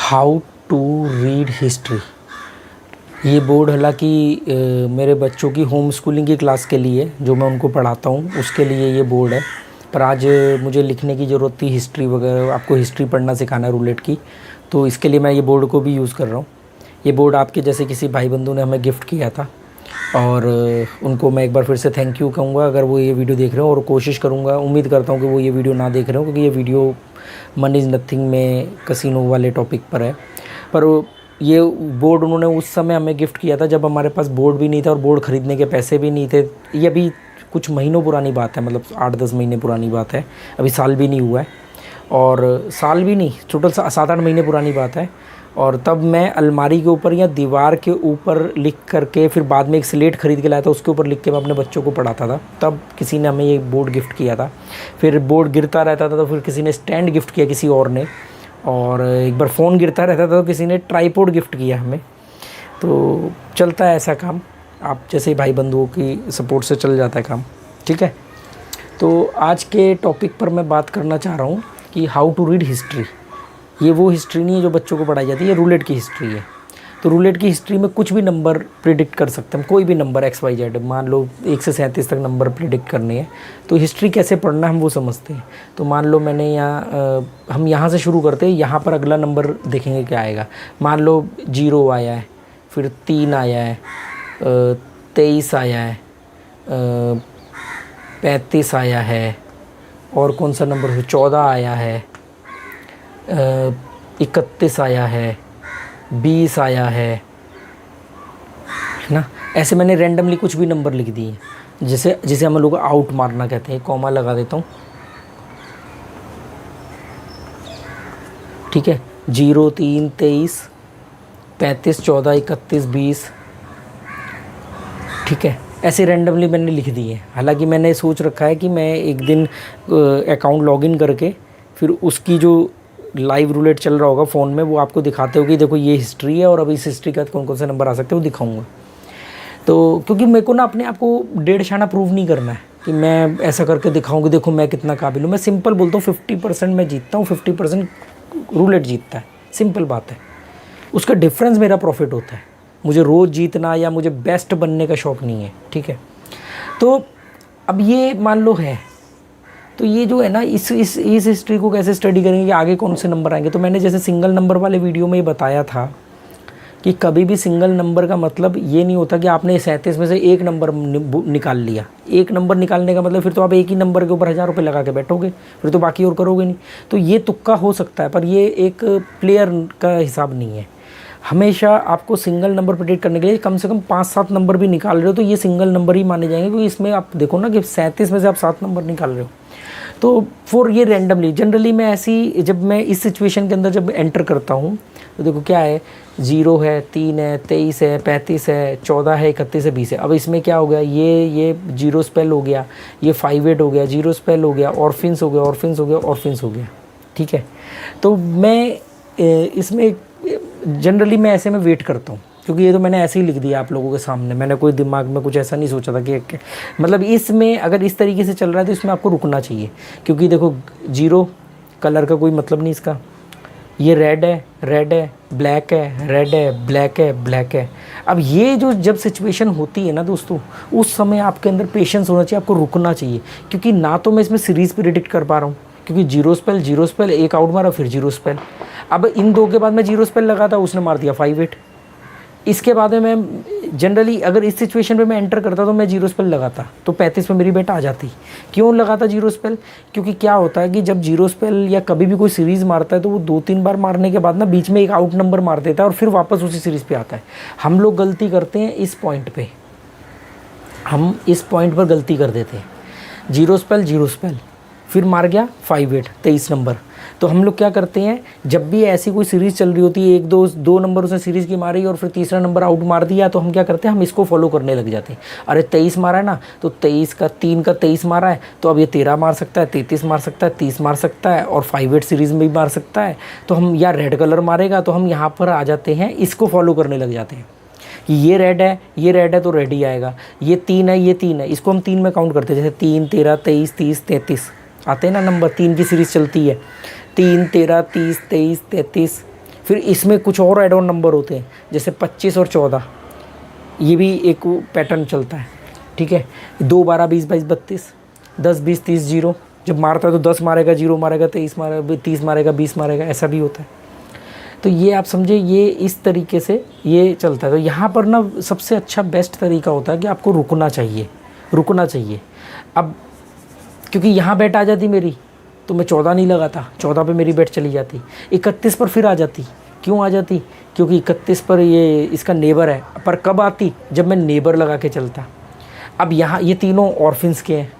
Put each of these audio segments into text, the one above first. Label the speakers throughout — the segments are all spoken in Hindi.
Speaker 1: How to read history. ये बोर्ड हालांकि मेरे बच्चों की होम स्कूलिंग की क्लास के लिए, जो मैं उनको पढ़ाता हूँ उसके लिए ये बोर्ड है। पर आज मुझे लिखने की ज़रूरत थी, हिस्ट्री वगैरह आपको हिस्ट्री पढ़ना सिखाना है रूलेट की, तो इसके लिए मैं ये बोर्ड को भी यूज़ कर रहा हूँ। ये बोर्ड आपके जैसे किसी भाई बंधु ने हमें गिफ्ट किया था और उनको मैं एक बार फिर से थैंक यू कहूँगा अगर वो ये वीडियो देख रहे हो, और कोशिश करूँगा, उम्मीद करता हूँ कि वो ये वीडियो ना देख रहे हो, क्योंकि ये वीडियो मनी इज़ नथिंग में कसिनो वाले टॉपिक पर है। पर ये बोर्ड उन्होंने उस समय हमें गिफ्ट किया था जब हमारे पास बोर्ड भी नहीं था और बोर्ड ख़रीदने के पैसे भी नहीं थे। ये अभी कुछ महीनों पुरानी बात है, मतलब 8-10 महीने पुरानी बात है, अभी साल भी नहीं हुआ है, और साल भी नहीं, टोटल 7-8 महीने पुरानी बात है। और तब मैं अलमारी के ऊपर या दीवार के ऊपर लिख करके, फिर बाद में एक स्लेट ख़रीद के लाया था, उसके ऊपर लिख के मैं अपने बच्चों को पढ़ाता था। तब किसी ने हमें ये बोर्ड गिफ्ट किया था। फिर बोर्ड गिरता रहता था तो फिर किसी ने स्टैंड गिफ्ट किया किसी और ने, और एक बार फ़ोन गिरता रहता था तो किसी ने ट्राईपोड गिफ्ट किया हमें। तो चलता है ऐसा काम, आप जैसे भाई बंधुओं की सपोर्ट से चल जाता है काम, ठीक है। तो आज के टॉपिक पर मैं बात करना चाह रहा हूँ कि हाउ टू रीड हिस्ट्री। ये वो हिस्ट्री नहीं है जो बच्चों को पढ़ाई जाती है, ये रूलेट की हिस्ट्री है। तो रूलेट की हिस्ट्री में कुछ भी नंबर प्रिडिक्ट कर सकते हैं, कोई भी नंबर XYZ, मान लो 1 से 37 तक नंबर प्रिडिक्ट करने हैं। तो हिस्ट्री कैसे पढ़ना हम वो समझते हैं। तो मान लो मैंने हम यहाँ से शुरू करते हैं, यहाँ पर अगला नंबर देखेंगे क्या आएगा। मान लो 0 आया है, फिर 3 आया है, 23 आया है, 35 आया है, और कौन सा नंबर है, 14 आया है, 31 आया है, 20 आया है ना। ऐसे मैंने रैंडमली कुछ भी नंबर लिख दिए, जिसे हम लोग आउट मारना कहते हैं। कॉमा लगा देता हूँ, ठीक है। 0, 3, 23, 35, 14, 31, 20, ठीक है। ऐसे रैंडमली मैंने लिख दिए। हालांकि मैंने सोच रखा है कि मैं एक दिन अकाउंट लॉगिन करके फिर उसकी जो लाइव रूलेट चल रहा होगा फ़ोन में, वो आपको दिखाते हो कि देखो ये हिस्ट्री है और अब इस हिस्ट्री का कौन कौन से नंबर आ सकते हैं वो दिखाऊंगा। तो क्योंकि मेरे को ना अपने आप को 1.5 शाना प्रूव नहीं करना है कि मैं ऐसा करके दिखाऊँ कि देखो मैं कितना काबिल हूँ। मैं सिंपल बोलता हूँ 50% मैं जीतता हूँ, 50% रूलेट जीतता है। सिंपल बात है, उसका डिफरेंस मेरा प्रॉफिट होता है। मुझे रोज़ जीतना या मुझे बेस्ट बनने का शौक़ नहीं है, ठीक है। तो अब ये मान लो है, तो ये जो है ना, इस हिस्ट्री को कैसे स्टडी करेंगे कि आगे कौन से नंबर आएंगे। तो मैंने जैसे सिंगल नंबर वाले वीडियो में ही बताया था कि कभी भी सिंगल नंबर का मतलब ये नहीं होता कि आपने 37 में से एक नंबर निकाल लिया। एक नंबर निकालने का मतलब फिर तो आप एक ही नंबर के ऊपर 1000 रुपये लगा के बैठोगे, फिर तो बाकी और करोगे नहीं। तो ये तुक्का हो सकता है, पर ये एक प्लेयर का हिसाब नहीं है। हमेशा आपको सिंगल नंबर प्रेडिक्ट करने के लिए कम से कम 5-7 नंबर भी निकाल रहे हो तो ये सिंगल नंबर ही माने जाएंगे, क्योंकि इसमें आप देखो ना कि 37 में से आप 7 नंबर निकाल रहे हो। तो फॉर ये रैंडमली जनरली मैं ऐसी, जब मैं इस सिचुएशन के अंदर जब एंटर करता हूँ तो देखो क्या है, 0 है, 3 है, 23 है, 35 है, 14 है, 31 है, 20 है। अब इसमें क्या हो गया, ये 0 स्पेल हो गया, ये 58 हो गया, 0 स्पेल हो गया, ऑर्फिन्स हो गया, ऑर्फिन्स हो गया, ऑर्फिन्स हो गया, ठीक है। तो मैं इसमें जनरली मैं ऐसे में वेट करता हूँ, क्योंकि ये तो मैंने ऐसे ही लिख दिया आप लोगों के सामने। मैंने कोई दिमाग में कुछ ऐसा नहीं सोचा था कि मतलब इसमें अगर इस तरीके से चल रहा है तो इसमें आपको रुकना चाहिए, क्योंकि देखो 0 कलर का कोई मतलब नहीं इसका। ये रेड है, रेड है, ब्लैक है, रेड है, ब्लैक है, ब्लैक है। अब ये जो जब सिचुएशन होती है ना दोस्तों, उस समय आपके अंदर पेशेंस होना चाहिए, आपको रुकना चाहिए। क्योंकि ना तो मैं इसमें सीरीज़ प्रेडिक्ट कर पा रहा हूँ, क्योंकि 0 स्पेल, एक आउट मारा, फिर 0 स्पेल। अब इन दो के बाद मैं 0 स्पेल लगा था, उसने मार दिया 58। इसके बाद में मैं जनरली अगर इस सिचुएशन पे मैं एंटर करता तो मैं 0 स्पेल लगाता तो 35 में मेरी बेट आ जाती। क्यों लगाता 0 स्पेल? क्योंकि क्या होता है कि जब 0 स्पेल या कभी भी कोई सीरीज़ मारता है तो वो 2-3 बार मारने के बाद ना बीच में एक आउट नंबर मार देता है और फिर वापस उसी सीरीज़ पे आता है। हम लोग गलती करते हैं इस पॉइंट पे, हम इस पॉइंट पर गलती कर देते हैं। 0 स्पेल, फिर मार गया 58, 23 नंबर। तो हम लोग क्या करते हैं, जब भी ऐसी कोई सीरीज़ चल रही होती है, 1-2 नंबर उसने सीरीज़ की मारी और फिर तीसरा नंबर आउट मार दिया, तो हम क्या करते हैं, हम इसको फॉलो करने लग जाते हैं। अरे 23 मारा है ना, तो 23 का 3 का 23 मारा है, तो अब ये 13 मार सकता है, 33 मार सकता है, 30 मार सकता है, और 58 सीरीज़ में भी मार सकता है। तो हम या रेड कलर मारेगा, तो हम यहाँ पर आ जाते हैं, इसको फॉलो करने लग जाते हैं कि ये रेड है, ये रेड है तो रेड ही आएगा। ये 3 है, ये 3 है, इसको हम 3 में काउंट करते हैं। जैसे 3, 13, 23, 30, 33 आते हैं ना नंबर, 3 की सीरीज़ चलती है, 3, 13, 30, 23, 33, फिर इसमें कुछ और एड ऑन नंबर होते हैं, जैसे 25 और 14, ये भी एक पैटर्न चलता है, ठीक है। 2 12 20 22 32, 10 20 30 जीरो, जब मारता है तो 10 मारेगा, 0 मारेगा, 23 मारेगा, 30 मारेगा, 20 मारेगा, ऐसा भी होता है। तो ये आप समझे, ये इस तरीके से ये चलता है। तो यहाँ पर ना सबसे अच्छा बेस्ट तरीका होता है कि आपको रुकना चाहिए, रुकना चाहिए। अब क्योंकि यहाँ बेट आ जाती मेरी, तो मैं 14 नहीं लगाता, 14 पे मेरी बेट चली जाती, 31 पर फिर आ जाती। क्यों आ जाती? क्योंकि 31 पर ये इसका नेबर है। पर कब आती? जब मैं नेबर लगा के चलता। अब यहाँ ये तीनों ऑर्फिन्स के हैं,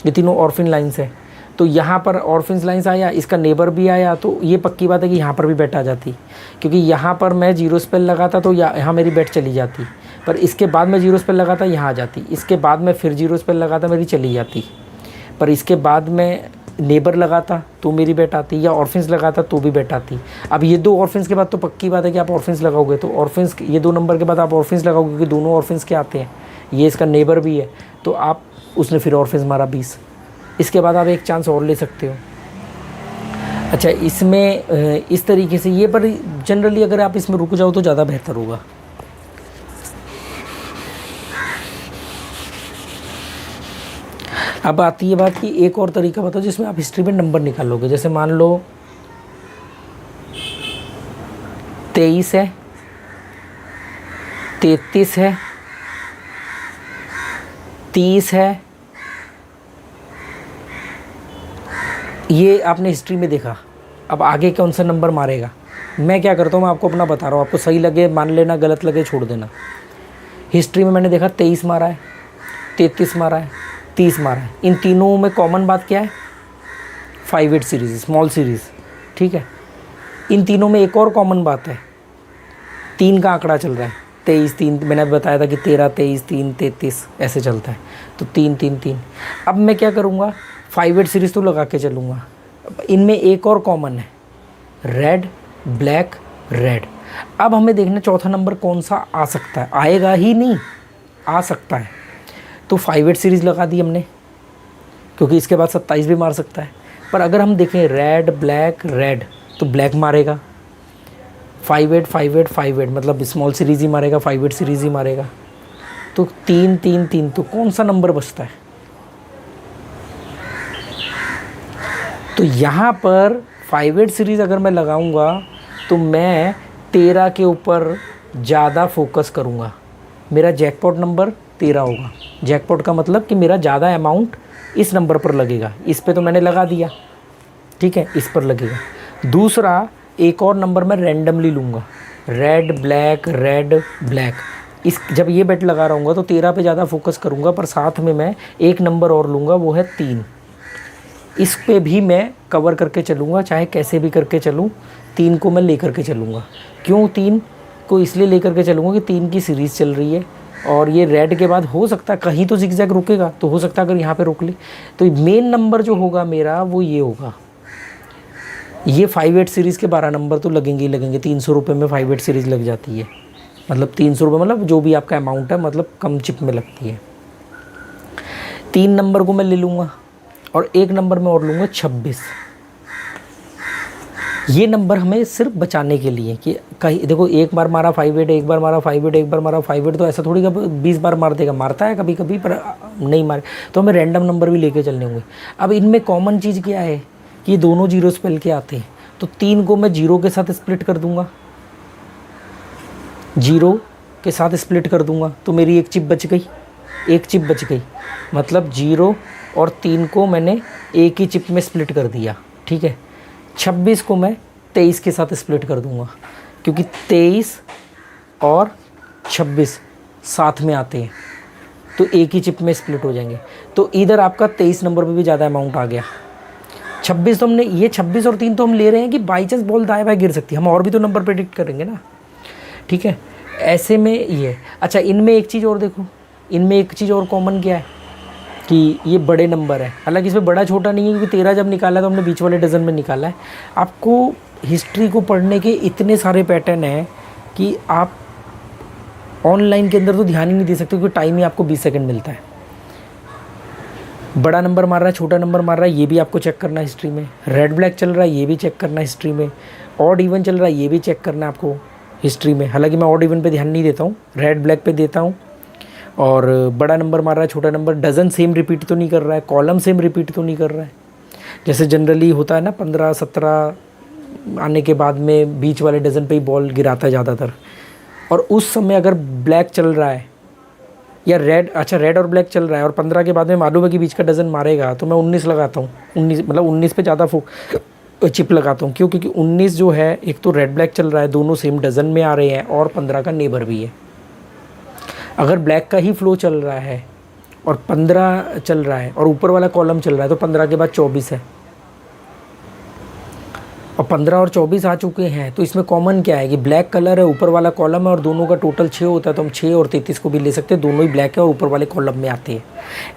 Speaker 1: ये तीनों ऑर्फिन लाइन्स है, तो यहाँ पर ऑर्फिन्स लाइन्स आया, इसका नेबर भी आया, तो ये पक्की बात है कि यहाँ पर भी बेट आ जाती। क्योंकि यहाँ पर मैं जीरो स्पेल लगाता तो यहाँ मेरी बेट चली जाती, पर इसके बाद मैं जीरो स्पेल लगाता यहाँ आ जाती, इसके बाद मैं फिर जीरो स्पेल लगाता मेरी चली जाती, पर इसके बाद मैं नेबर लगाता तो मेरी बेट आती, या ऑर्फिन्स लगाता तो भी बेट आती। अब ये 2 ऑर्फिन्स के बाद तो पक्की बात है कि आप ऑर्फिन्स लगाओगे, तो ऑर्फिन्स ये 2 नंबर के बाद आप ऑर्फिन्स लगाओगे, क्योंकि दोनों ऑर्फिन्स के आते हैं, ये इसका नेबर भी है, तो आप उसने फिर ऑर्फिन्स मारा 20, इसके बाद आप एक चांस और ले सकते हो। अच्छा, इसमें इस तरीके से ये, पर जनरली अगर आप इसमें रुक जाओ तो ज़्यादा बेहतर होगा। अब आती है बात कि एक और तरीका बताओ जिसमें आप हिस्ट्री में नंबर निकालोगे। जैसे मान लो 23 है, 33 है, 30 है, ये आपने हिस्ट्री में देखा। अब आगे कौन सा नंबर मारेगा? मैं क्या करता हूँ, मैं आपको अपना बता रहा हूँ, आपको सही लगे मान लेना, गलत लगे छोड़ देना। हिस्ट्री में मैंने देखा 23 मारा है, 33 मारा है, 30 मारा है। इन तीनों में कॉमन बात क्या है? 5/8 सीरीज़, स्मॉल सीरीज़, ठीक है। इन तीनों में एक और कॉमन बात है, 3 का आंकड़ा चल रहा है। 23 3, मैंने बताया था कि 13 23 3 33 ऐसे चलता है, तो 3 3 3। अब मैं क्या करूँगा, 5/8 सीरीज़ तो लगा के चलूँगा। इनमें एक और कॉमन है, रेड ब्लैक रेड। अब हमें देखना चौथा नंबर कौन सा आ सकता है, आएगा ही नहीं, आ सकता है, तो 5/8 सीरीज़ लगा दी हमने, क्योंकि इसके बाद 27 भी मार सकता है। पर अगर हम देखें रेड ब्लैक रेड, तो ब्लैक मारेगा, 5/8 5/8 5/8 मतलब स्मॉल सीरीज़ ही मारेगा, 5/8 सीरीज़ ही मारेगा। तो 3 3 3, तो कौन सा नंबर बचता है? तो यहाँ पर 5/8 सीरीज़ अगर मैं लगाऊंगा तो मैं 13 के ऊपर ज़्यादा फोकस करूँगा। मेरा जैकपॉट नंबर 13 होगा। जैकपॉट का मतलब कि मेरा ज़्यादा अमाउंट इस नंबर पर लगेगा। इस पे तो मैंने लगा दिया, ठीक है, इस पर लगेगा। दूसरा, एक और नंबर मैं रैंडमली लूँगा, रेड ब्लैक रेड ब्लैक। इस जब ये बेट लगा रहा हूँगा तो 13 पे ज़्यादा फोकस करूँगा, पर साथ में मैं एक नंबर और लूँगा, वो है 3। इस पे भी मैं कवर करके चलूँगा, चाहे कैसे भी करके चलूँ, 3 को मैं लेकर के चलूँगा। क्यों 3 को इसलिए लेकर के चलूँगा कि 3 की सीरीज़ चल रही है, और ये रेड के बाद हो सकता है कहीं तो जिगजैग रुकेगा, तो हो सकता है अगर यहाँ पे रुक ले तो मेन नंबर जो होगा मेरा वो ये होगा। ये 5/8 सीरीज़ के 12 नंबर तो लगेंगे ही लगेंगे। 300 रुपये में 5/8 सीरीज़ लग जाती है, मतलब 300 रुपये, मतलब जो भी आपका अमाउंट है, मतलब कम चिप में लगती है। 3 नंबर को मैं ले लूँगा और एक नंबर में और लूँगा 26। ये नंबर हमें सिर्फ बचाने के लिए कि कहीं देखो, एक बार मारा 5/8, एक बार मारा 5/8, एक बार मारा 5/8, तो ऐसा थोड़ी कभी 20 बार मार देगा, मारता है कभी कभी, पर नहीं मारे, तो हमें रैंडम नंबर भी लेके चलने होंगे। अब इनमें कॉमन चीज़ क्या है कि दोनों जीरो स्पेल के आते हैं, तो 3 को मैं 0 के साथ स्प्लिट कर दूंगा, 0 के साथ स्प्लिट कर दूंगा, तो मेरी एक चिप बच गई, एक चिप बच गई, मतलब 0 और 3 को मैंने एक ही चिप में स्प्लिट कर दिया, ठीक है। 26 को मैं 23 के साथ स्प्लिट कर दूंगा, क्योंकि 23 और 26 साथ में आते हैं, तो एक ही चिप में स्प्लिट हो जाएंगे। तो इधर आपका 23 नंबर पे भी ज़्यादा अमाउंट आ गया। 26 तो हमने, ये 26 और 3 तो हम ले रहे हैं कि बाई चांस बॉल दाएं बाएं गिर सकती है, हम और भी तो नंबर प्रेडिक्ट करेंगे ना, ठीक है। ऐसे में ये, अच्छा इनमें एक चीज़ और देखो, इनमें एक चीज़ और कॉमन क्या है कि ये बड़े नंबर है, हालांकि इसमें बड़ा छोटा नहीं है, क्योंकि 13 जब निकाला तो हमने बीच वाले डजन में निकाला है। आपको हिस्ट्री को पढ़ने के इतने सारे पैटर्न हैं कि आप ऑनलाइन के अंदर तो ध्यान ही नहीं दे सकते, क्योंकि टाइम ही आपको 20 सेकंड मिलता है। बड़ा नंबर मार रहा है, छोटा नंबर मार रहा है, ये भी आपको चेक करना है हिस्ट्री में। रेड ब्लैक चल रहा है, ये भी चेक करना है हिस्ट्री में। ऑड इवन चल रहा है ये भी चेक करना है आपको हिस्ट्री में। हालांकि मैं ऑड इवन पे ध्यान नहीं देता हूँ, रेड ब्लैक पे देता हूँ। और बड़ा नंबर मार रहा है, छोटा नंबर, डजन सेम रिपीट तो नहीं कर रहा है, कॉलम सेम रिपीट तो नहीं कर रहा है। जैसे जनरली होता है ना 15-17 आने के बाद में बीच वाले डजन पे ही बॉल गिराता है ज़्यादातर। और उस समय अगर ब्लैक चल रहा है या रेड, अच्छा रेड और ब्लैक चल रहा है और 15 के बाद में मालूम है कि बीच का डजन मारेगा, तो मैं 19 लगाता हूँ। 19 मतलब 19 पे ज़्यादा चिप लगाता हूँ। क्यों? क्योंकि 19 जो है, एक तो रेड ब्लैक चल रहा है, दोनों सेम डजन में आ रहे हैं और 15 का नेबर भी है। अगर ब्लैक का ही फ्लो चल रहा है और 15 चल रहा है और ऊपर वाला कॉलम चल रहा है, तो 15 के बाद 24 है और 15 और 24 आ चुके हैं। तो इसमें कॉमन क्या है कि ब्लैक कलर है, ऊपर वाला कॉलम है और दोनों का टोटल 6 होता है। तो हम 6 और 33 को भी ले सकते हैं, दोनों ही ब्लैक है और ऊपर वाले कॉलम में आते हैं।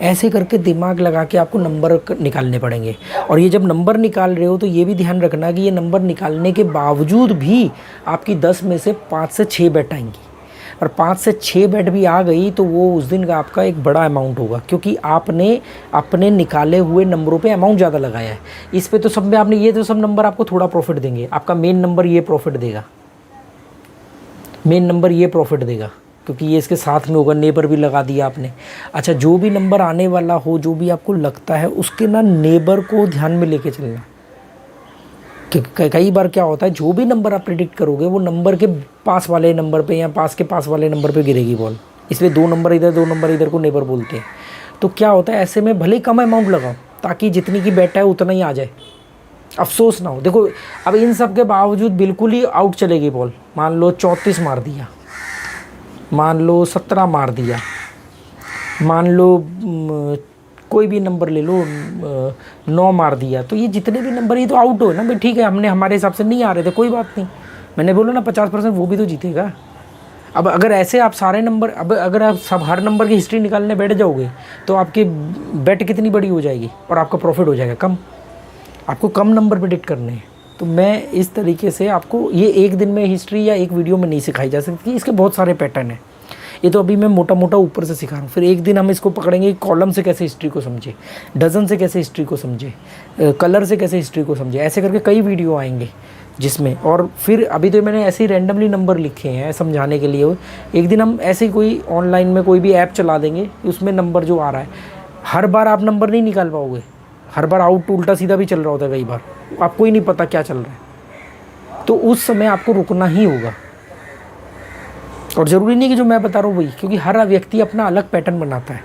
Speaker 1: ऐसे करके दिमाग लगा के आपको नंबर निकालने पड़ेंगे। और ये जब नंबर निकाल रहे हो तो ये भी ध्यान रखना कि ये नंबर निकालने के बावजूद भी आपकी 10 में से 5 से 6 बेट आएंगी। और 5 से 6 बेट भी आ गई तो वो उस दिन का आपका एक बड़ा अमाउंट होगा, क्योंकि आपने अपने निकाले हुए नंबरों पे अमाउंट ज़्यादा लगाया है। इस पे तो सब में आपने, ये तो सब नंबर आपको थोड़ा प्रॉफिट देंगे। आपका मेन नंबर ये प्रॉफिट देगा, मेन नंबर ये प्रॉफिट देगा, क्योंकि ये इसके साथ में होगा। नेबर भी लगा दिया आपने। अच्छा, जो भी नंबर आने वाला हो, जो भी आपको लगता है, उसके ना नेबर को ध्यान में लेके चलना। कि कई बार क्या होता है, जो भी नंबर आप प्रिडिक्ट करोगे वो नंबर के पास वाले नंबर पे या पास के पास वाले नंबर पे गिरेगी बॉल। इसलिए 2 नंबर इधर 2 नंबर इधर को नेबर बोलते हैं। तो क्या होता है, ऐसे में भले ही कम अमाउंट लगाओ ताकि जितनी की बेट है उतना ही आ जाए, अफसोस ना हो। देखो अब इन सब के बावजूद बिल्कुल ही आउट चलेगी बॉल। मान लो 34 मार दिया, मान लो 17 मार दिया, मान लो कोई भी नंबर ले लो 9 मार दिया, तो ये जितने भी नंबर, ये तो आउट हो ना भाई। ठीक है, हमने हमारे हिसाब से नहीं आ रहे थे, कोई बात नहीं। मैंने बोला ना 50% वो भी तो जीतेगा। अब अगर ऐसे आप सारे नंबर, अब अगर आप सब हर नंबर की हिस्ट्री निकालने बैठ जाओगे तो आपकी बेट कितनी बड़ी हो जाएगी और आपका प्रॉफिट हो जाएगा कम। आपको कम नंबर प्रेडिक्ट करने हैं। तो मैं इस तरीके से आपको ये एक दिन में हिस्ट्री या एक वीडियो में नहीं सिखाई जा सकती, इसके बहुत सारे पैटर्न हैं। ये तो अभी मैं मोटा मोटा ऊपर से सिखा रहा हूँ। फिर एक दिन हम इसको पकड़ेंगे, कॉलम से कैसे हिस्ट्री को समझे, डजन से कैसे हिस्ट्री को समझे, कलर से कैसे हिस्ट्री को समझे। ऐसे करके कई वीडियो आएंगे जिसमें, और फिर अभी तो मैंने ऐसे ही रैंडमली नंबर लिखे हैं समझाने के लिए। एक दिन हम ऐसे ही कोई ऑनलाइन में कोई भी ऐप चला देंगे, उसमें नंबर जो आ रहा है, हर बार आप नंबर नहीं निकाल पाओगे। हर बार आउट उल्टा सीधा भी चल रहा होता है, कई बार आपको ही नहीं पता क्या चल रहा है। तो उस समय आपको रुकना ही होगा। और ज़रूरी नहीं कि जो मैं बता रहा हूँ वही, क्योंकि हर व्यक्ति अपना अलग पैटर्न बनाता है।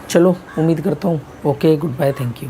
Speaker 1: चलो, उम्मीद करता हूँ। Okay, good bye, thank you.